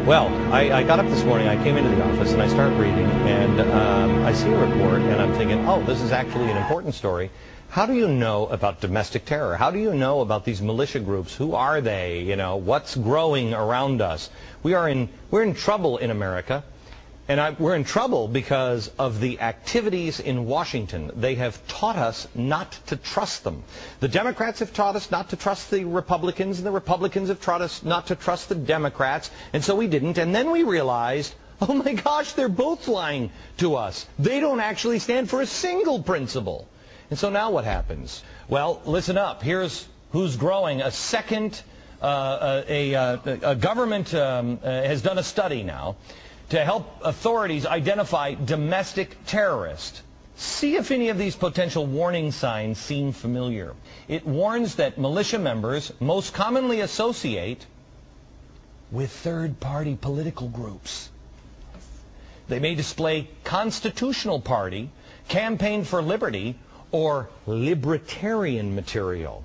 Well, I got up this morning, I came into the office, and I started reading, and I see a report, and I'm thinking, oh, this is actually an important story. How do you know about domestic terror? How do you know about these militia groups? Who are they? You know, what's growing around us? We're in trouble in America, and we're in trouble because of the activities in Washington. They have taught us not to trust them. The Democrats have taught us not to trust the Republicans, and the Republicans have taught us not to trust the Democrats, and so we didn't. And then we realized, oh my gosh, they're both lying to us. They don't actually stand for a single principle. And so now what happens? Well, listen up. Here's who's growing. A government has done a study now to help authorities identify domestic terrorists. See if any of these potential warning signs seem familiar. It warns that militia members most commonly associate with third-party political groups. They may display Constitutional Party, Campaign for Liberty, or libertarian material.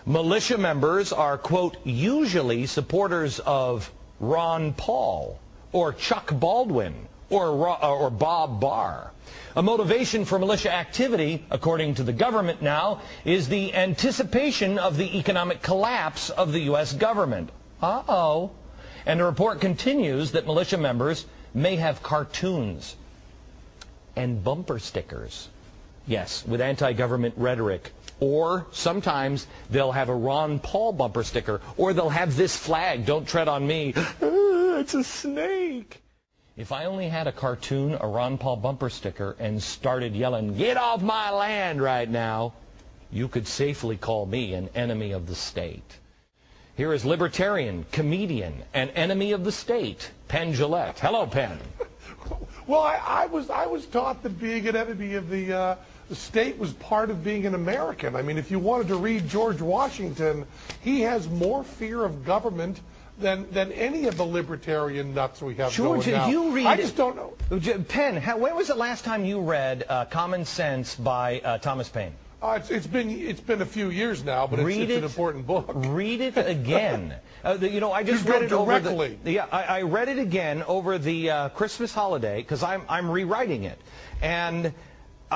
Militia members are, quote, usually supporters of Ron Paul, or Chuck Baldwin, or Bob Barr. A motivation for militia activity, according to the government now, is the anticipation of the economic collapse of the U.S. government. Uh-oh. And the report continues that militia members may have cartoons and bumper stickers. Yes, with anti-government rhetoric. Or sometimes they'll have a Ron Paul bumper sticker, or they'll have this flag, "Don't tread on me." It's a snake. If I only had a cartoon, a Ron Paul bumper sticker, and started yelling, "Get off my land right now," you could safely call me an enemy of the state. Here is libertarian, comedian, and enemy of the state, Penn Jillette. Hello, Penn. Well, I was taught that being an enemy of the state was part of being an American. I mean, if you wanted to read George Washington, he has more fear of government than any of the libertarian nuts we have George, going now. you read I just don't know. Penn, when was the last time you read Common Sense by Thomas Paine? It's been a few years now, but it's an important book. Read it again. You know, I just read it directly. I read it again over the Christmas holiday because I'm rewriting it, and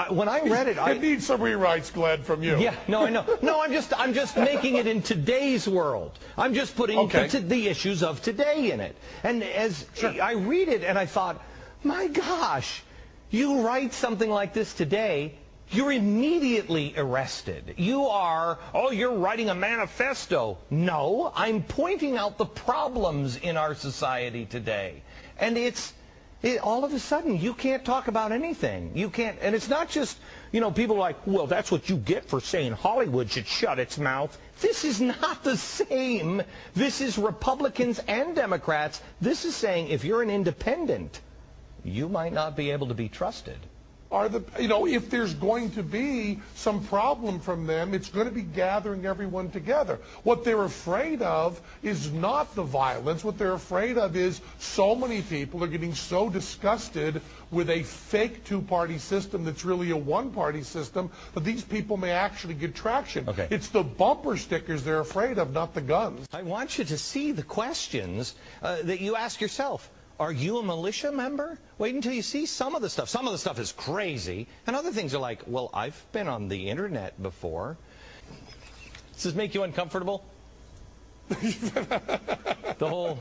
when I read it, it needs some rewrites, Glenn, from you. Yeah, no, I know. No, I'm just making it in today's world. I'm just putting the issues of today in it. And as I read it, and I thought, my gosh, you write something like this today, you're immediately arrested. You're writing a manifesto. No, I'm pointing out the problems in our society today. And all of a sudden, you can't talk about anything. You can't, and it's not just, you know, people are like, well, that's what you get for saying Hollywood should shut its mouth. This is not the same. This is Republicans and Democrats. This is saying if you're an independent, you might not be able to be trusted. If there's going to be some problem from them, it's going to be gathering everyone together. What they're afraid of is not the violence. What they're afraid of is so many people are getting so disgusted with a fake two-party system that's really a one-party system that these people may actually get traction. Okay. It's the bumper stickers they're afraid of, not the guns. I want you to see the questions that you ask yourself. Are you a militia member? Wait until you see some of the stuff. Some of the stuff is crazy, and other things are like, well, I've been on the internet before. Does this make you uncomfortable? The whole...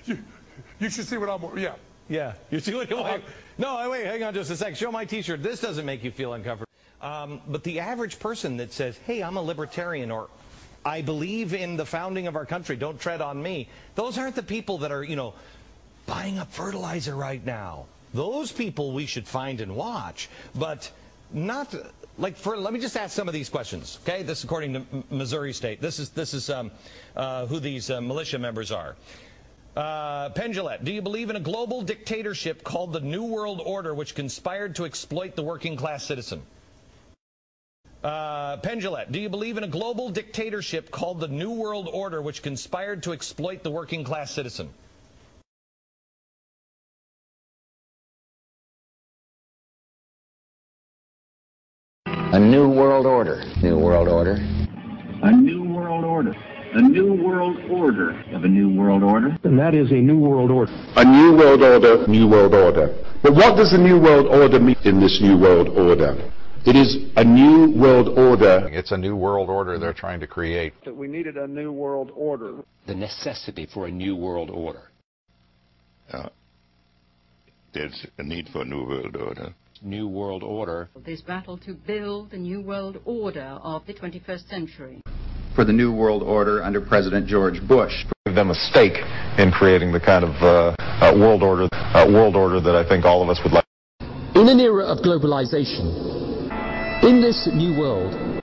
You should see what I'm... Yeah. Yeah. You see what I'm... No, wait, hang on just a sec. Show my T-shirt. This doesn't make you feel uncomfortable. But the average person that says, hey, I'm a libertarian, or I believe in the founding of our country, don't tread on me, those aren't the people that are, you know, buying up fertilizer right now. Those people we should find and watch, but not like let me just ask some of these questions. Okay, this is according to Missouri State. This is who these militia members are. Penn Jillette, do you believe in a global dictatorship called the New World Order, which conspired to exploit the working class citizen? Penn Jillette, do you believe in a global dictatorship called the New World Order, which conspired to exploit the working class citizen? A new world order. New world order. A new world order. a new world order. Of a new world order? And that is a new world order. A new world order, new world order. But what does the new world order mean in this new world order? It is a new world order. It's a new world order they're trying to create. That we needed a new world order. The necessity for a new world order. There's a need for a new world order. New world order. This battle to build the new world order of the 21st century. For the new world order under President George Bush. Give them a stake in creating the kind of world order that I think all of us would like. In an era of globalization, in this new world,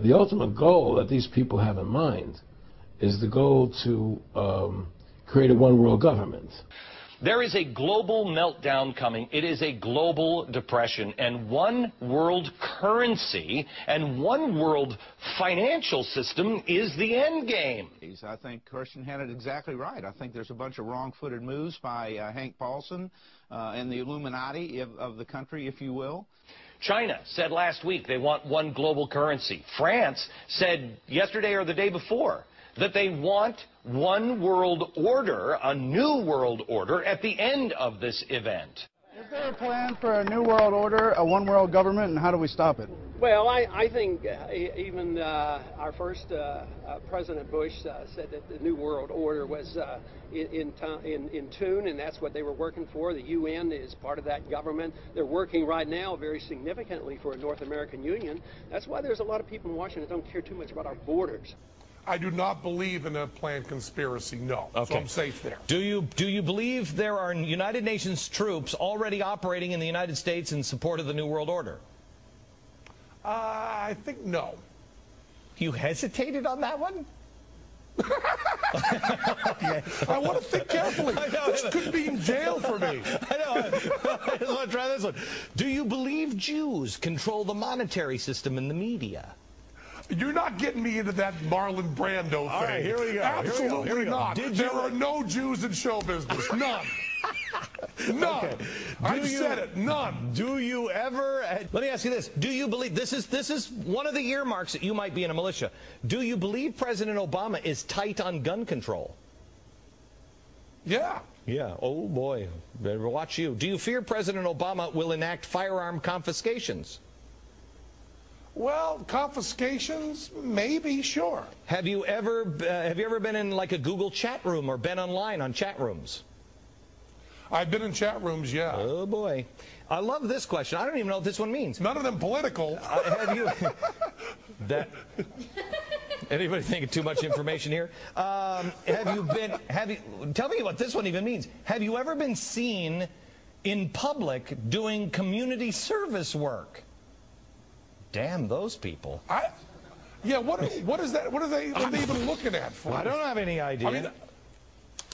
the ultimate goal that these people have in mind is the goal to create a one world government. There is a global meltdown coming. It is a global depression, and one world currency and one world financial system is the end game. I think Kirsten had it exactly right. I think there's a bunch of wrong-footed moves by Hank Paulson and the Illuminati of the country, if you will. China said last week they want one global currency. France said yesterday or the day before that they want one world order, a new world order, at the end of this event. Is there a plan for a new world order, a one world government, and how do we stop it? Well, I think even our first President Bush said that the new world order was in tune, and that's what they were working for. The UN is part of that government. They're working right now very significantly for a North American Union. That's why there's a lot of people in Washington that don't care too much about our borders. I do not believe in a planned conspiracy, no. Okay. So I'm safe there. Do you believe there are United Nations troops already operating in the United States in support of the New World Order? I think no. You hesitated on that one? Okay. I want to think carefully. This could be in jail for me. I know. I just want to try this one. Do you believe Jews control the monetary system and the media? You're not getting me into that Marlon Brando thing. All right, here we go. Absolutely not. There are no Jews in show business. None. None. Okay. I've said it. None. Do you ever? Let me ask you this: do you believe this is one of the earmarks that you might be in a militia? Do you believe President Obama is tight on gun control? Yeah. Yeah. Oh boy, better watch you. Do you fear President Obama will enact firearm confiscations? Well, confiscations, maybe, sure. Have you ever been in like a Google chat room or been online on chat rooms? I've been in chat rooms, yeah. Oh boy, I love this question. I don't even know what this one means. None of them political. Have you? Anybody thinking too much information here? Tell me what this one even means. Have you ever been seen in public doing community service work? Damn those people. Yeah, what is that? What are they even looking at for? I don't have any idea. I mean,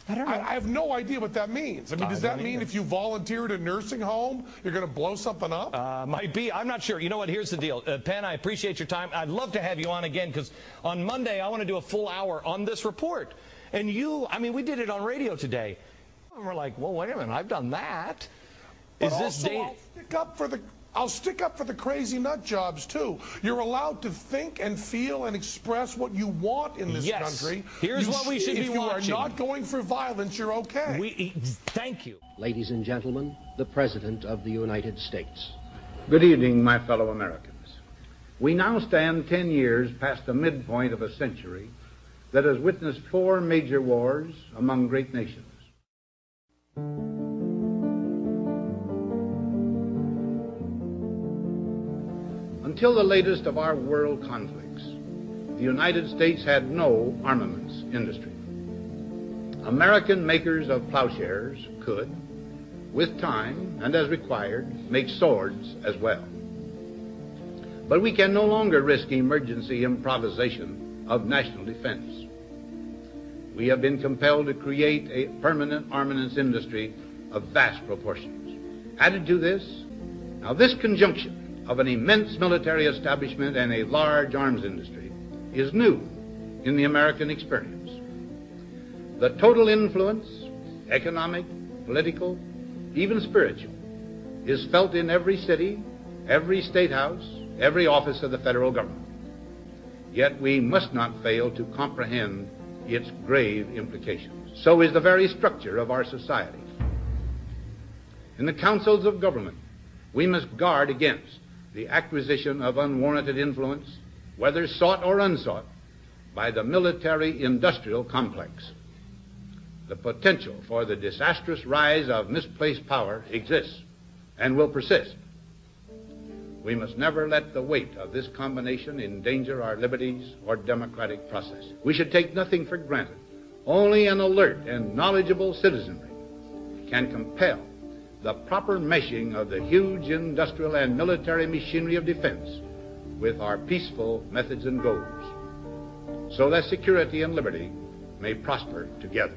I don't know. I have no idea what that means. I mean, does that mean if you volunteer at a nursing home, you're going to blow something up? Might be. I'm not sure. You know what? Here's the deal. Penn, I appreciate your time. I'd love to have you on again because on Monday I want to do a full hour on this report. And we did it on radio today. And we're like, well, wait a minute. I've done that. But I'll stick up for the crazy nut jobs, too. You're allowed to think and feel and express what you want in this country. Here's what we should be watching. If you are not going for violence, you're okay. Thank you. Ladies and gentlemen, the President of the United States. Good evening, my fellow Americans. We now stand 10 years past the midpoint of a century that has witnessed 4 major wars among great nations. Until the latest of our world conflicts, the United States had no armaments industry. American makers of plowshares could, with time and as required, make swords as well. But we can no longer risk emergency improvisation of national defense. We have been compelled to create a permanent armaments industry of vast proportions. Added to this, now this conjunction of an immense military establishment and a large arms industry is new in the American experience. The total influence, economic, political, even spiritual, is felt in every city, every state house, every office of the federal government. yet we must not fail to comprehend its grave implications. So is the very structure of our society. In the councils of government, we must guard against the acquisition of unwarranted influence, whether sought or unsought, by the military-industrial complex. The potential for the disastrous rise of misplaced power exists and will persist. We must never let the weight of this combination endanger our liberties or democratic process. We should take nothing for granted. Only an alert and knowledgeable citizenry can compel the proper meshing of the huge industrial and military machinery of defense with our peaceful methods and goals, so that security and liberty may prosper together.